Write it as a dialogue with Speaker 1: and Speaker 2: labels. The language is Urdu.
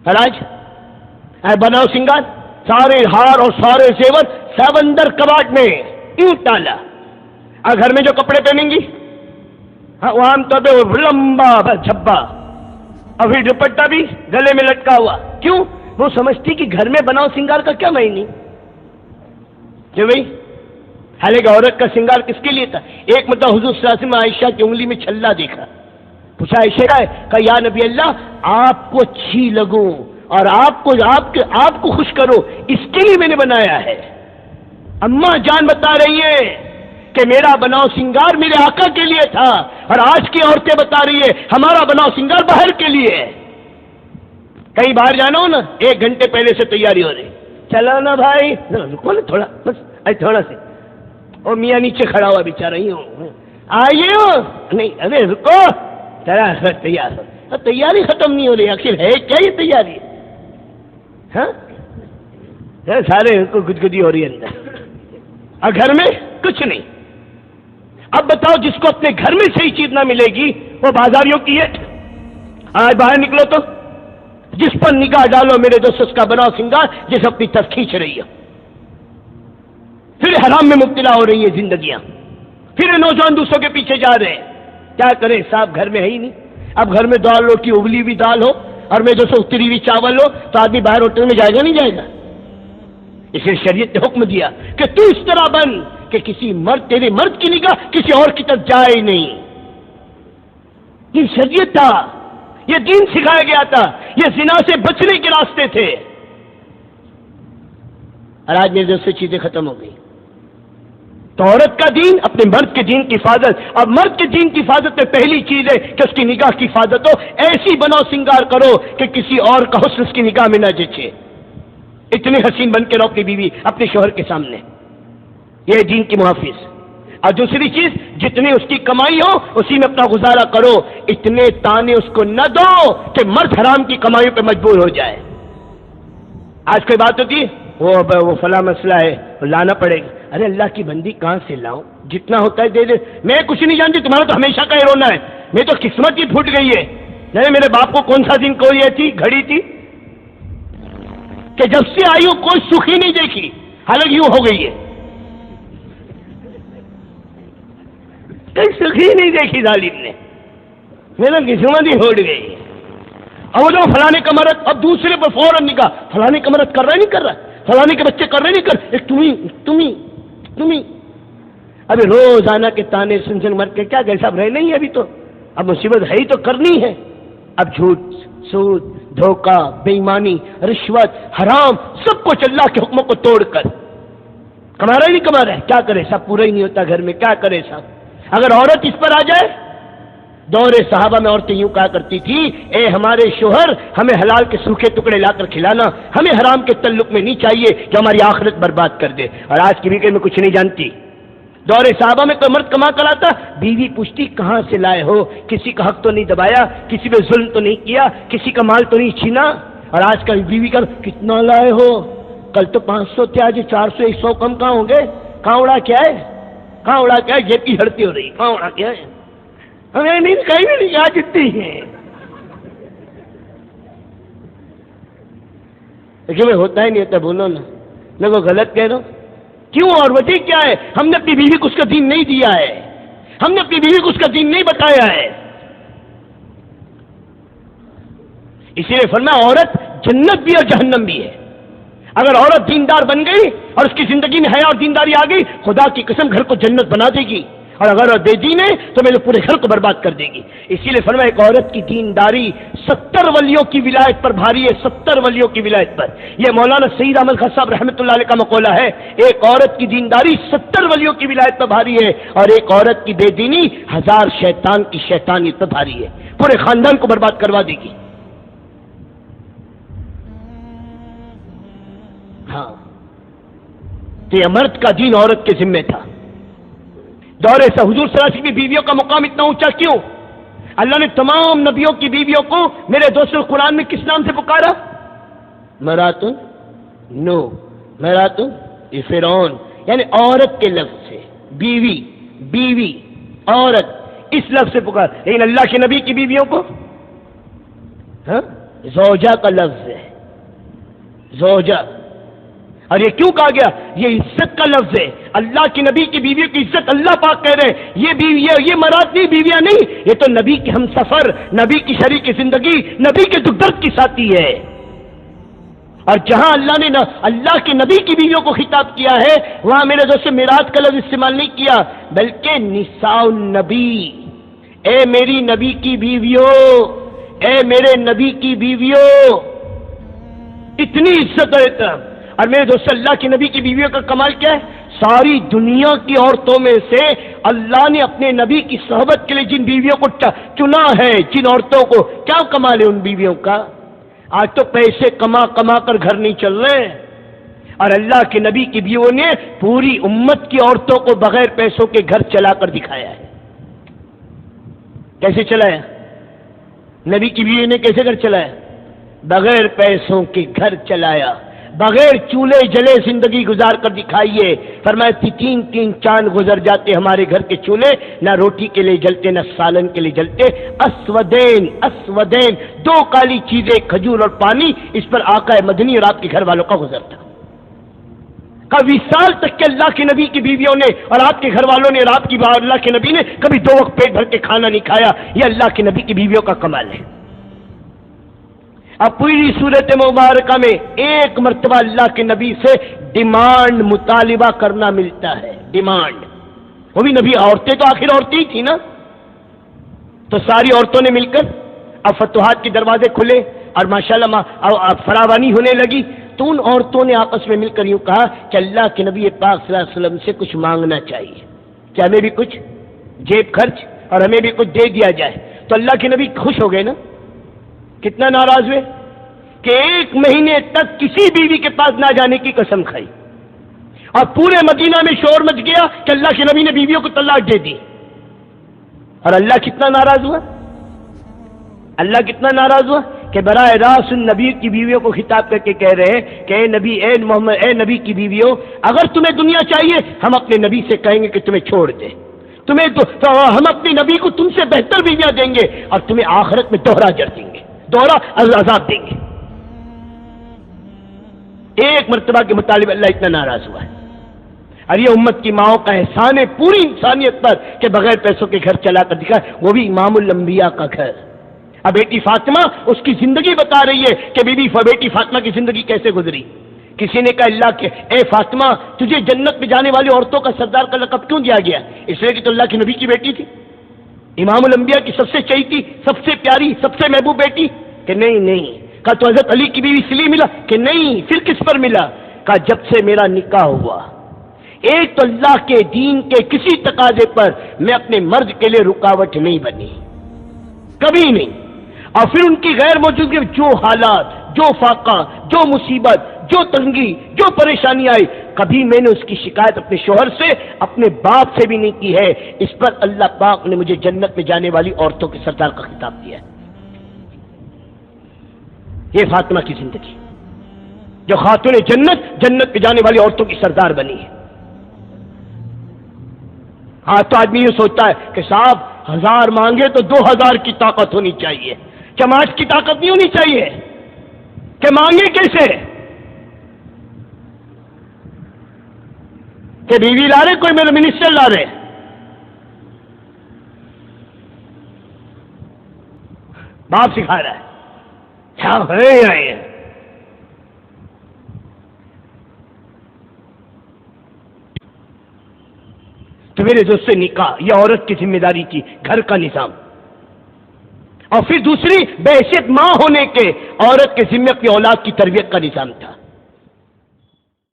Speaker 1: اور آج بناؤ سنگار، سارے ہار اور سارے زیور سب اندر کباٹ میں یوں ٹالا. اور گھر میں جو کپڑے پہنیں گی وہ عام طور پہ وہ لمبا جھبا، اور پھر دوپٹہ بھی گلے میں لٹکا ہوا. کیوں؟ وہ سمجھتی کہ گھر میں بناؤ سنگار کا کیا معنی. جو بھائی حالانکہ عورت کا سنگار کس کے لیے تھا؟ ایک مطلب حضور صلی اللہ علیہ وسلم عائشہ کی انگلی میں چھلا دیکھا، پوچھا عائشہ کا ہے، کہا یا نبی اللہ آپ کو اچھی لگوں اور آپ کو خوش کرو، اس کے لیے میں نے بنایا ہے. اماں جان بتا رہی ہیں کہ میرا بناؤ سنگار میرے آقا کے لیے تھا، اور آج کی عورتیں بتا رہی ہے ہمارا بناؤ سنگار باہر کے لیے ہے. کہیں باہر جانا ہو نا 1 گھنٹے پہلے سے تیاری ہو رہی، چلو نا بھائی، رکو نا تھوڑا، بس تھوڑا سے. اور میاں نیچے کھڑا ہوا بیچارہ ہی ہوں، آئیے ہو نہیں، ارے رکو ذرا تیار ہو. تیاری ختم نہیں ہو رہی، آخر ہے کیا یہ تیاری؟ ہاں سارے کو گدگدی ہو رہی ہے اندر، اور گھر میں کچھ نہیں. اب بتاؤ جس کو اپنے گھر میں صحیح چیز نہ ملے گی وہ بازاریوں کی ہے. آج باہر نکلو تو جس پر نگاہ ڈالو میرے دوست اس کا بناؤ سنگار جس اپنی طرف کھینچ رہی ہے. پھر حرام میں مبتلا ہو رہی ہے زندگیاں، پھر نوجوان دوسروں کے پیچھے جا رہے ہیں. کیا کریں صاحب، گھر میں ہے ہی نہیں. اب گھر میں دال روٹی ابلی ہوئی دال ہو اور میں دوستوں اتری ہوئی چاول ہو تو آدمی باہر ہوٹل میں جائے گا نہیں جائے گا؟ اس لیے شریعت نے حکم دیا کہ تو اس طرح بن کہ کسی مرد، تیرے مرد کی نگاہ کسی اور کی طرف جائے نہیں. یہ شریعت تھا، یہ دین سکھایا گیا تھا، یہ زنا سے بچنے کے راستے تھے. اور آج میرے دوست سے چیزیں ختم ہو گئی. تو عورت کا دین اپنے مرد کے دین کی حفاظت، اور مرد کے دین کی حفاظت میں پہلی چیز ہے کہ اس کی نگاہ کی حفاظت ہو. ایسی بناؤ سنگار کرو کہ کسی اور کا حسن اس کی نگاہ میں نہ جچے. اتنے حسین بن کے رہو اپنی بیوی اپنے شوہر کے سامنے، یہ دین کی محافظ. اور دوسری چیز جتنی اس کی کمائی ہو اسی میں اپنا گزارا کرو. اتنے تانے اس کو نہ دو کہ مرد حرام کی کمائیوں پہ مجبور ہو جائے. آج کوئی بات ہوتی ہے وہ فلاں مسئلہ ہے لانا پڑے گا. ارے اللہ کی بندی کہاں سے لاؤں؟ جتنا ہوتا ہے دے دے. میں کچھ نہیں جانتی، تمہارا تو ہمیشہ کا ہی رونا ہے. میں تو قسمت ہی پھوٹ گئی ہے. میرے باپ کو کون سا دن کوئی تھی گھڑی تھی کہ جب سے آئی ہو کوئی سکھ ہی نہیں دیکھی، حالانکہ یوں ہو گئی ہے، کوئی سکھ ہی نہیں دیکھی ظالم نے. میرا قسمت ہی پھوٹ گئی. اور وہ جو فلانے کا مرد، اب دوسرے پر فوراً نکاح، فلانے کا مرد کر رہا نہیں کر رہا، فلانے کے بچے کر رہے نہیں کر، ایک تمہیں ابھی روزانہ کے تانے سن مر کے کیا گئے صاحب رہے نہیں. ابھی تو اب مصیبت ہے ہی تو کرنی ہے. اب جھوٹ، سود، دھوکہ، بے ایمانی، رشوت، حرام سب کچھ اللہ کے حکموں کو توڑ کر کما رہا ہی نہیں کما رہا ہے. کیا کرے صاحب، پورا ہی نہیں ہوتا گھر میں. کیا کرے صاحب؟ اگر عورت اس پر آ جائے، دور صحابہ میں عورتیں یوں کہا کرتی تھی، اے ہمارے شوہر ہمیں حلال کے سوکھے ٹکڑے لا کر کھلانا، ہمیں حرام کے تعلق میں نہیں چاہیے جو ہماری آخرت برباد کر دے. اور آج کی بیوی میں کچھ نہیں جانتی. دور صحابہ میں کوئی مرد کما کر آتا، بیوی پوچھتی کہاں سے لائے ہو، کسی کا حق تو نہیں دبایا، کسی پہ ظلم تو نہیں کیا، کسی کا مال تو نہیں چھینا. اور آج کل بیوی کا کتنا لائے ہو، کل تو 500 تھے آج 400 100 کم کہاں ہوں گے؟ کہاں اڑا کیا ہے، کہاں اڑا کیا ہے؟ جیب کی ہڑتی ہو رہی، کہاں اڑا کیا ہے؟ ہمیں نہیں کہیں بھی نہیں آ جتنی ہیں. لیکن میں ہوتا ہی نہیں ہوتا، بولو نا، میں کو غلط کہہ رہا ہوں. کیوں؟ اور وجہ کیا ہے؟ ہم نے اپنی بیوی کو اس کا دین نہیں دیا ہے، ہم نے اپنی بیوی کو اس کا دین نہیں بتایا ہے. اسی لیے فرمایا عورت جنت بھی اور جہنم بھی ہے. اگر عورت دیندار بن گئی اور اس کی زندگی میں حیا اور دینداری آ گئی، خدا کی قسم گھر کو جنت بنا دے گی. اور اگر بے دین ہے تو میرے پورے گھر کو برباد کر دے گی. اسی لیے فرمایا ایک عورت کی دینداری 70 ولیوں کی ولایت پر بھاری ہے، 70 ولیوں کی ولایت پر. یہ مولانا سعید احمد خان صاحب رحمۃ اللہ علیہ کا مقولہ ہے. ایک عورت کی دینداری 70 ولیوں کی ولایت پر بھاری ہے، اور ایک عورت کی بے دینی 1000 شیطان کی شیطانیت پر بھاری ہے، پورے خاندان کو برباد کروا دے گی. ہاں، تو یہ مرد کا دین عورت کے ذمہ تھا. دور سے حضور صلی اللہ علیہ وسلم کی بیویوں کا مقام اتنا اونچا کیوں؟ اللہ نے تمام نبیوں کی بیویوں کو میرے دوست قرآن میں کس نام سے پکارا؟ مراتن نو، مراتن یہ فرعون، یعنی عورت کے لفظ سے، بیوی، بیوی، عورت، اس لفظ سے پکار. لیکن اللہ کے نبی کی بیویوں کو زوجہ کا لفظ ہے، زوجہ. اور یہ کیوں کہا گیا؟ یہ عزت کا لفظ ہے. اللہ کے نبی کی بیویوں کی عزت اللہ پاک کہہ رہے ہیں. یہ بیوی یہ مراد نہیں، بیویاں نہیں، یہ تو نبی کے ہم سفر، نبی کی شریک زندگی، نبی کے دکھ درد کی ساتھی ہے. اور جہاں اللہ نے اللہ کے نبی کی بیویوں کو خطاب کیا ہے، وہاں میرے دوست میراث کا لفظ استعمال نہیں کیا، بلکہ نساء النبی. اے میری نبی کی بیویوں، اے میرے نبی کی بیویوں. اتنی عزت اور احترام. اور میرے دوست اللہ کے نبی کی بیویوں کا کمال کیا ہے؟ ساری دنیا کی عورتوں میں سے اللہ نے اپنے نبی کی صحبت کے لیے جن بیویوں کو چنا ہے، جن عورتوں کو، کیا کمال ہے ان بیویوں کا؟ آج تو پیسے کما کما کر گھر نہیں چل رہے، اور اللہ کے نبی کی بیویوں نے پوری امت کی عورتوں کو بغیر پیسوں کے گھر چلا کر دکھایا ہے. کیسے چلایا؟ نبی کی بیوی نے کیسے گھر چلایا؟ بغیر پیسوں کے گھر چلایا، بغیر چولہے جلے زندگی گزار کر دکھائیے. فرمایا 3 چاند گزر جاتے ہمارے گھر کے چولہے، نہ روٹی کے لیے جلتے نہ سالن کے لیے جلتے. اسودین اسودین، 2 کالی چیزیں، کھجور اور پانی، اس پر آقا مدنی اور آپ کے گھر والوں کا گزرتا. کبھی سال تک کے اللہ کے نبی کی بیویوں نے اور آپ کے گھر والوں نے اور آپ کی اللہ کے نبی نے کبھی 2 وقت پیٹ بھر کے کھانا نہیں کھایا. یہ اللہ کے نبی کی بیویوں کا کمال ہے. اب پوری صورت مبارکہ میں ایک مرتبہ اللہ کے نبی سے ڈیمانڈ، مطالبہ کرنا ملتا ہے. ڈیمانڈ، وہ بھی نبی، عورتیں تو آخر عورتیں ہی تھی نا، تو ساری عورتوں نے مل کر اب فتوحات کے دروازے کھلے اور ماشاءاللہ فراوانی ہونے لگی. تو ان عورتوں نے آپس میں مل کر یوں کہا کہ اللہ کے نبی پاک صلی اللہ علیہ وسلم سے کچھ مانگنا چاہیے کہ ہمیں بھی کچھ جیب خرچ اور ہمیں بھی کچھ دے دیا جائے. تو اللہ کے نبی خوش ہو گئے نا. کتنا ناراض ہوئے کہ 1 مہینے تک کسی بیوی کے پاس نہ جانے کی قسم کھائی، اور پورے مدینہ میں شور مچ گیا کہ اللہ کے نبی نے بیویوں کو طلاق دے دی. اور اللہ کتنا ناراض ہوا، اللہ کتنا ناراض ہوا کہ براہ راست نبی کی بیویوں کو خطاب کر کے کہہ رہے ہیں کہ اے نبی، اے محمد، اے نبی کی بیویوں، اگر تمہیں دنیا چاہیے ہم اپنے نبی سے کہیں گے کہ تمہیں چھوڑ دے، تمہیں تو ہم اپنے نبی کو تم سے بہتر بیویاں دیں گے اور تمہیں آخرت میں دوہرا اجر دیں گے، دوہرا عذاب دیں گے. ایک مرتبہ کے مطابق اللہ اتنا ناراض ہوا ہے. اور یہ امت کی ماؤں کا احسان ہے پوری انسانیت پر کہ بغیر پیسوں کے گھر چلا کر دکھا، وہ بھی امام الانبیاء کا گھر. اب بیٹی فاطمہ اس کی زندگی بتا رہی ہے کہ بیٹی فاطمہ کی زندگی کیسے گزری. کسی نے کہا اللہ کے اے فاطمہ، تجھے جنت میں جانے والی عورتوں کا سردار کا لقب کیوں دیا گیا؟ اس لیے کہ تو اللہ کے نبی کی بیٹی تھی، امام الانبیاء کی سب سے چہیتی، سب سے پیاری، سب سے محبوب بیٹی. کہ نہیں. کہا تو حضرت علی کی بیوی اس لیے ملا؟ کہ نہیں. پھر کس پر ملا؟ کہا جب سے میرا نکاح ہوا، ایک تو اللہ کے دین کے کسی تقاضے پر میں اپنے مرد کے لیے رکاوٹ نہیں بنی، کبھی نہیں. اور پھر ان کی غیر موجودگی میں جو حالات، جو فاقہ، جو مصیبت، جو تنگی، جو پریشانی آئی، کبھی میں نے اس کی شکایت اپنے شوہر سے، اپنے باپ سے بھی نہیں کی ہے. اس پر اللہ پاک نے مجھے جنت میں جانے والی عورتوں کے سردار کا خطاب دیا ہے. یہ فاطمہ کی زندگی جو خاتون جنت میں جانے والی عورتوں کی سردار بنی ہے. ہاں تو آدمی یہ سوچتا ہے کہ صاحب 1000 مانگے تو 2000 کی طاقت ہونی چاہیے، جماعت کی طاقت نہیں ہونی چاہیے کہ مانگے کیسے؟ کہ بیوی لا رہے، کوئی میرا منسٹر لا رہے، باپ سکھا رہا ہے کیا ہے. تو میرے دوست سے نکاح یہ عورت کی ذمہ داری تھی، گھر کا نظام. اور پھر دوسری بحیثیت ماں ہونے کے عورت کے ذمہ اپنی اولاد کی تربیت کا نظام تھا.